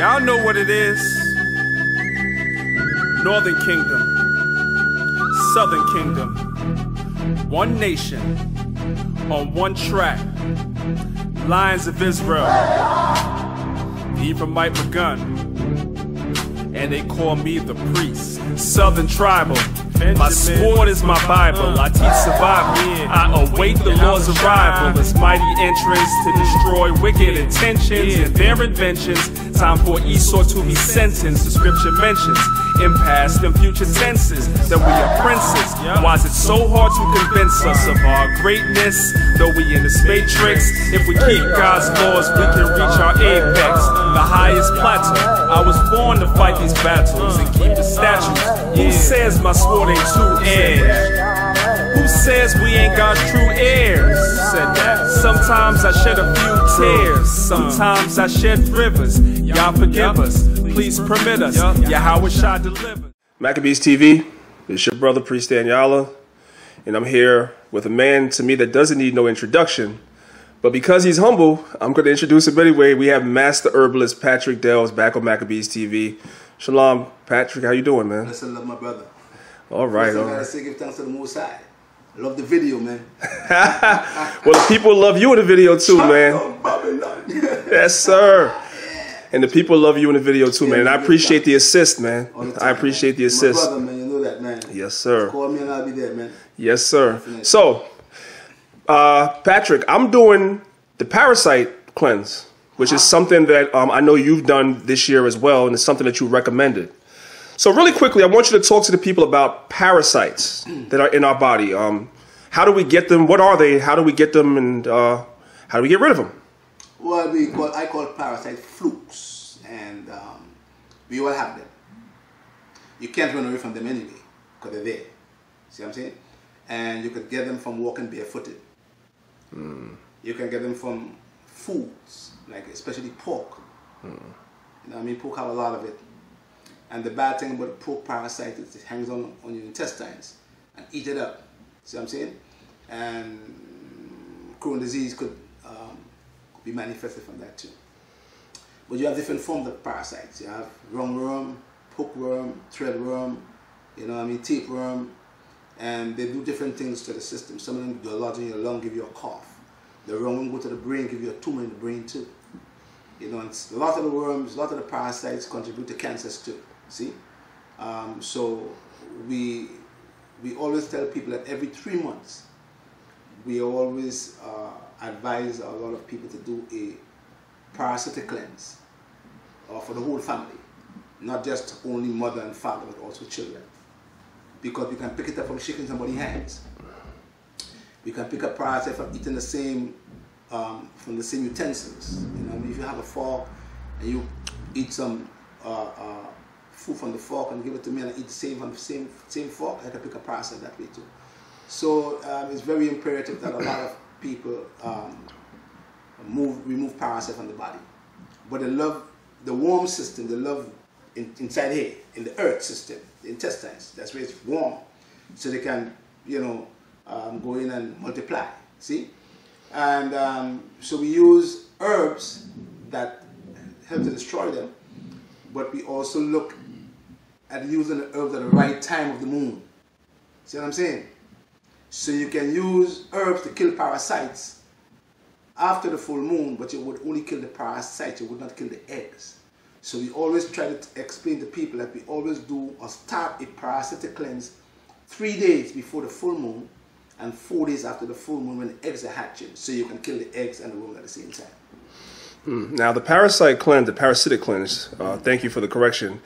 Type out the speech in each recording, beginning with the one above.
Y'all know what it is. Northern Kingdom, Southern Kingdom, one nation, on one track. Lions of Israel, the Ephraimite begun, and they call me the priest. Southern tribal, my sport is my Bible. I teach survival, I await the Lord's arrival. His mighty entrance to destroy wicked intentions and their inventions. Time for Esau to be sentenced. The scripture mentions in past and future tenses that we are princes. Why is it so hard to convince us of our greatness? Though we in this matrix, if we keep God's laws, we can reach our apex, the highest plateau. I was born to fight these battles and keep the statutes. Who says my sword ain't two-edged? Who says we ain't God's true heirs? Said that. Sometimes I shed a few tears, sometimes I shed rivers. Y'all forgive us, please permit us. Yahweh shall deliver. Maccabeestv, it's your brother Priest Danyaahla, and I'm here with a man to me that doesn't need no introduction, but because he's humble, I'm going to introduce him anyway. We have Master Herbalist Patrick Delves back on Maccabeestv. Shalom, Patrick. How you doing, man? Bless and love, my brother. All right. I gotta say, give thanks to the Most High. I love the video, man. Well, the people love you in the video too, man. Yes, sir. And the people love you in the video too, man. And I appreciate the assist, man. I appreciate the assist. My brother, man, you know that, man. Yes, sir. Just call me and I'll be there, man. Yes, sir. Definitely. So, Patrick, I'm doing the Parasite Cleanse, which is something that I know you've done this year as well, and it's something that you recommended. So really quickly, I want you to talk to the people about parasites that are in our body. How do we get them? What are they? How do we get them? And how do we get rid of them? Well, I call parasite flukes, and we all have them. You can't run away from them anyway, because they're there. See what I'm saying? And you could get them from walking barefooted. You can get them from foods, like especially pork. You know what I mean? Pork have a lot of it. And the bad thing about pork parasite is it hangs on your intestines and eat it up. See what I'm saying? And Crohn's disease could be manifested from that too. But you have different forms of parasites. You have roundworm, hookworm, threadworm, you know what I mean, tapeworm, and they do different things to the system. Some of them do a lot in your lung, give you a cough. The roundworm go to the brain, give you a tumor in the brain too. You know, and a lot of the worms, a lot of the parasites contribute to cancers too. See? So we always tell people that every 3 months, we always advise a lot of people to do a parasite cleanse for the whole family. Not just only mother and father, but also children. Because we can pick it up from shaking somebody's hands. We can pick up parasite from eating the same from the same utensils. You know, if you have a fork and you eat some food from the fork and give it to me and I eat the same from the same fork, I can pick up parasite that way too. So it's very imperative that a lot of people remove parasite from the body. But they love the warm system, they love inside here, in the earth system, the intestines. That's where it's warm. So they can, you know, go in and multiply. See? And so we use herbs that help to destroy them, but we also look at using the herbs at the right time of the moon. See what I'm saying? So you can use herbs to kill parasites after the full moon, but you would only kill the parasites, you would not kill the eggs. So we always try to explain to people that we always do or start a parasitic cleanse 3 days before the full moon, and 4 days after the full moon when the eggs are hatching, so you can kill the eggs and the worm at the same time. Now the parasitic cleanse, thank you for the correction,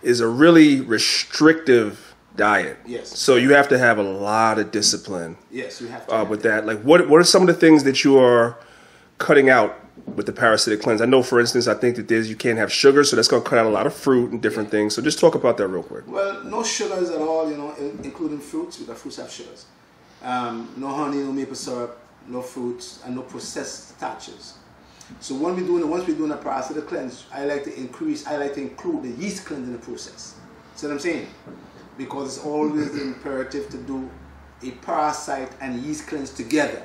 is a really restrictive diet. Yes. So you have to have a lot of discipline. Yes, you have to. With that. Like what are some of the things that you are cutting out with the parasitic cleanse? I know, for instance, I think that you can't have sugar, so that's going to cut out a lot of fruit and different things. So just talk about that real quick. Well, no sugars at all, you know, including fruits, because fruits have sugars. No honey, no maple syrup, no fruits, and no processed starches. So once we're doing a parasitic cleanse, I like to include the yeast cleanse in the process. See what I'm saying? Because it's always imperative to do a parasite and yeast cleanse together.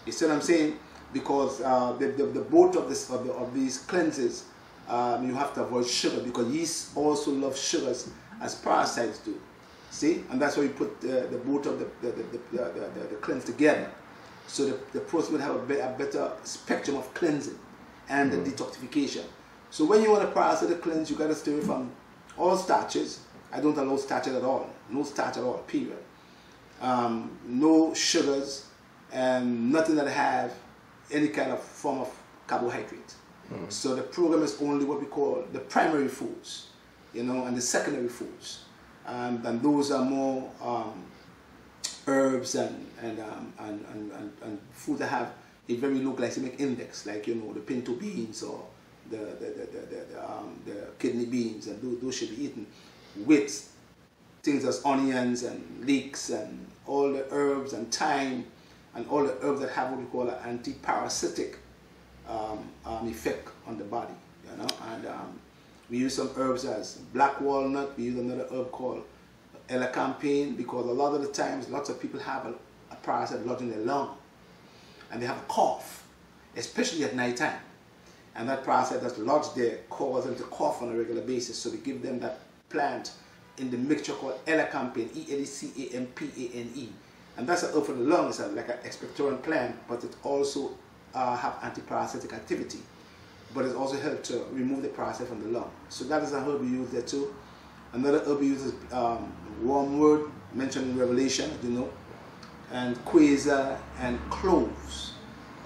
You see what I'm saying? Because the both of these cleanses you have to avoid sugar because yeast also love sugars as parasites do. See, and that's why you put the both of the cleanse together, so the process will have a better spectrum of cleansing and the detoxification. So when you want a parasite cleanse, you got to stay away from all starches. I don't allow starches at all. No starch at all. Period. No sugars and nothing that have any kind of form of carbohydrate. So the program is only what we call the primary foods, and the secondary foods. And those are more herbs and food that have a very low glycemic index, like the pinto beans or the kidney beans, and those should be eaten with things as onions and leeks and all the herbs and thyme and all the herbs that have what we call an anti-parasitic effect on the body, and we use some herbs as black walnut. We use another herb called elecampane, because a lot of the times lots of people have a parasite lodged in their lung and they have a cough, especially at night time, and that parasite that's lodged there causes them to cough on a regular basis. So we give them that plant in the mixture called elecampane, E-L-E-C-A-M-P-A-N-E, and that's an herb for the lung. It's like an expectorant plant, but it also have anti-parasitic activity, but it also helps to remove the parasite from the lung. So that is a herb we use there too. Another herb we use is wormwood, mentioned in Revelation, and quasar and cloves.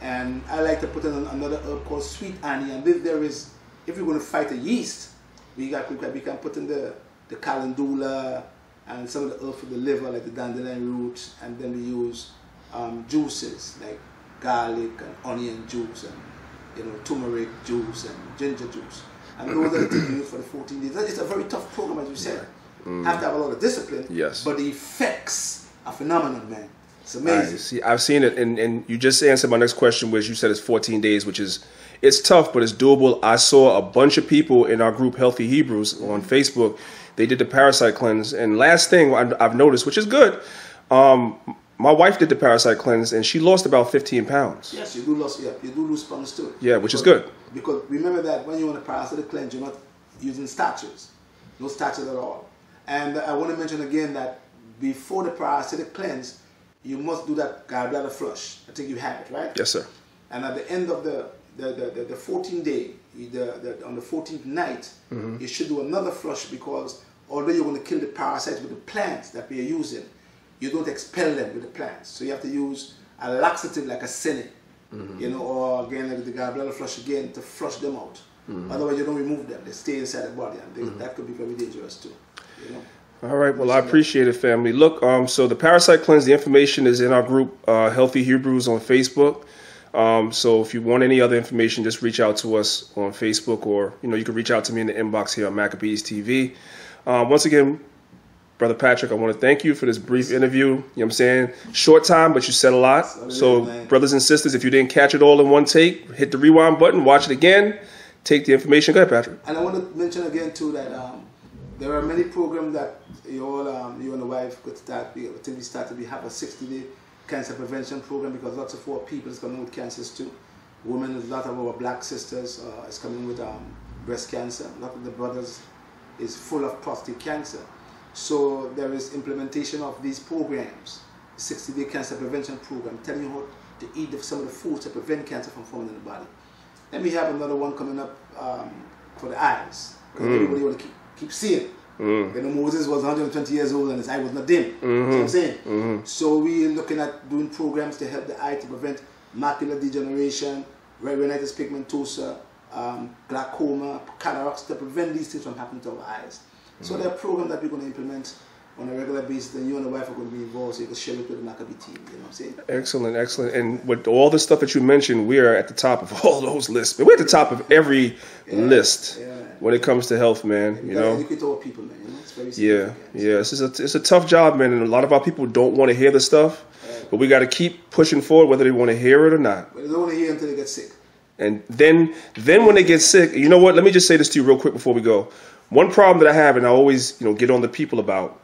And I like to put in another herb called sweet honey. And if you're going to fight a yeast, we can put in the calendula and some of the herbs for the liver, like the dandelion roots, and then we use juices like garlic and onion juice and turmeric juice and ginger juice, and those are the things you use for the 14 days. It's a very tough program, as you said. Have to have a lot of discipline. Yes. But the effects are phenomenal, man. It's amazing. I've seen it, and you just answered my next question, which you said is 14 days, which is, it's tough, but it's doable. I saw a bunch of people in our group, Healthy Hebrews, on Facebook. They did the Parasite Cleanse, and last thing I've noticed, which is good, my wife did the Parasite Cleanse, and she lost about 15 pounds. Yes, you do lose pounds too. Yeah, which is good. Because remember that when you're on a parasite cleanse, you're not using starches. No starches at all. And I want to mention again that before the parasitic cleanse, you must do that gallbladder flush. I think you have it, right? Yes, sir. And at the end of the 14th day, on the 14th night, you should do another flush, because although you're going to kill the parasites with the plants that we are using, you don't expel them with the plants. So you have to use a laxative like a senate, or again like the gallbladder flush again to flush them out. Otherwise you don't remove them. They stay inside the body, and that could be very dangerous too. All right, well, I appreciate it, family. Look, so the Parasite Cleanse, the information is in our group, Healthy Hebrews on Facebook. So if you want any other information, just reach out to us on Facebook, or you can reach out to me in the inbox here on Maccabeestv. Once again, Brother Patrick, I want to thank you for this brief interview. You know what I'm saying? Short time, but you said a lot. So, brothers and sisters, if you didn't catch it all in one take, hit the rewind button, watch it again, take the information. Go ahead, Patrick. And I want to mention again, too, that there are many programs that you and the wife could start. I think we have a 60-day cancer prevention program, because lots of our people is coming with cancers, too. Women, a lot of our black sisters is coming with breast cancer. A lot of the brothers is full of prostate cancer. So there is implementation of these programs, 60-day cancer prevention program, telling you how to eat some of the foods to prevent cancer from forming in the body. Then we have another one coming up for the eyes. Everybody want to keep seeing. Moses was 120 years old and his eye was not dim. You know what I'm saying? So we're looking at doing programs to help the eye to prevent macular degeneration, retinitis pigmentosa, glaucoma, cataracts, to prevent these things from happening to our eyes. So there are programs that we're going to implement on a regular basis, and you and the wife are going to be involved, so you can share it with the Maccabeestv team. You know what I'm saying? Excellent, excellent. And with all the stuff that you mentioned, we are at the top of all those lists. We're at the top of every list when it comes to health, man. You know, educate our people, man. It's very significant. It's a tough job, man, and a lot of our people don't want to hear the stuff, but we got to keep pushing forward, whether they want to hear it or not. But they don't want to hear it until they get sick. And then when they get sick, you know what? Let me just say this to you real quick before we go. One problem that I have, and I always get on the people about,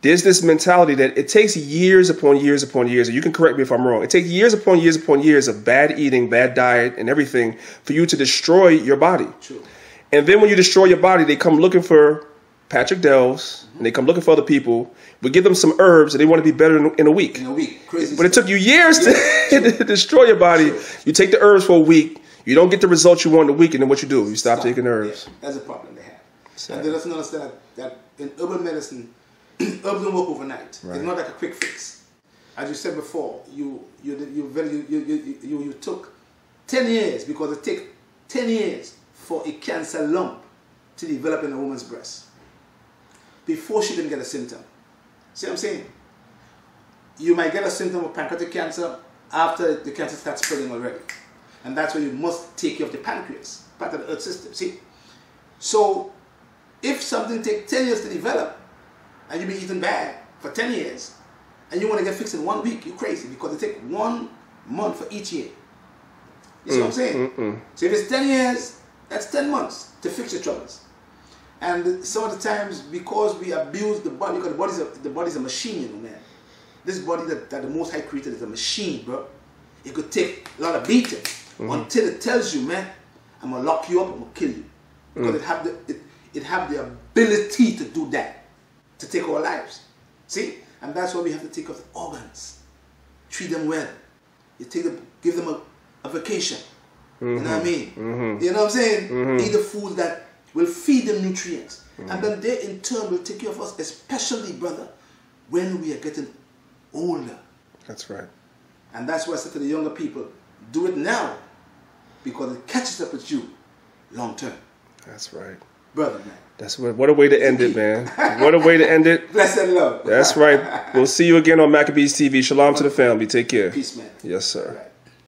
there's this mentality that it takes years upon years upon years, and you can correct me if I'm wrong, it takes years upon years of bad eating, bad diet, and everything for you to destroy your body. True. And then when you destroy your body, they come looking for Patrick Delves, and they come looking for other people. We give them some herbs, and they want to be better in a week. In a week, crazy. But it took you years to destroy your body. True. You take the herbs for a week. You don't get the results you want in a week, and then what you do? You stop taking herbs. Yeah, that's a problem they have. And they doesn't understand that in herbal medicine, herbs don't work overnight. Right. It's not like a quick fix. As you said before, you took 10 years, because it takes 10 years for a cancer lump to develop in a woman's breast before she can get a symptom. See what I'm saying? You might get a symptom of pancreatic cancer after the cancer starts spreading already. And that's where you must take care of the pancreas, part of the earth system. See? So, if something takes 10 years to develop, and you've been eating bad for 10 years, and you want to get fixed in 1 week, you're crazy, because it takes 1 month for each year. You see what I'm saying? So if it's 10 years, that's 10 months to fix your troubles. And some of the times, because we abuse the body, because the body's a machine, you know, man. This body that the Most High created is a machine, bro. It could take a lot of beating until it tells you, man, I'm going to lock you up, I'm going to kill you. Because it have the ability to do that, to take our lives. See? And that's why we have to take off the organs. Treat them well. You give them a vacation. You know what I mean? You know what I'm saying? Eat the food that will feed them nutrients. And then they in turn will take care of us, especially, brother, when we are getting older. That's right. And that's why I said to the younger people, do it now, because it catches up with you long term. That's right. Brother, man. That's what a way to end it, man. What a way to end it. Bless and love. That's right. We'll see you again on Maccabeestv. Shalom to the family. Take care. Peace, man. Yes, sir.